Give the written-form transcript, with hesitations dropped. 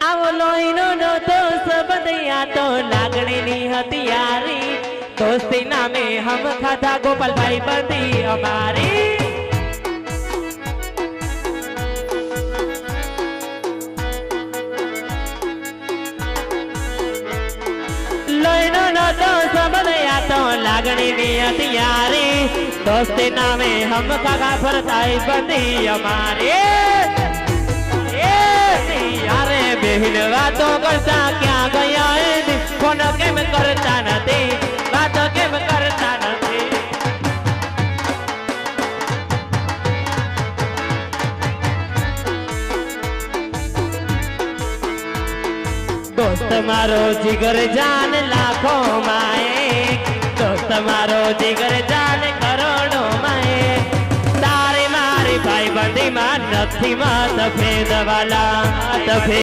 આવો લોહીનો નહોતો સંબંધ આ તો લાગણીની હથિયારી દોસ્તી નામે હમ ખાધા ગોપાલભાઈ બંધી અમારી લોહીનો નહોતો સંબંધ આ તો લાગણીની હથિયારી દોસ્તી નામે હમ ખાધા ફરતાઈ બંધી અમારી यारे बेहिन वातो करता क्या गया है फोन केम करता नथी वातो केम करता नथी दोस्त मारो जिगर जान लाखों माए दोस्त मारो जिगर जान करोड़ों माए तारे मारी भाई बंदी मा नथी मत भेद वाला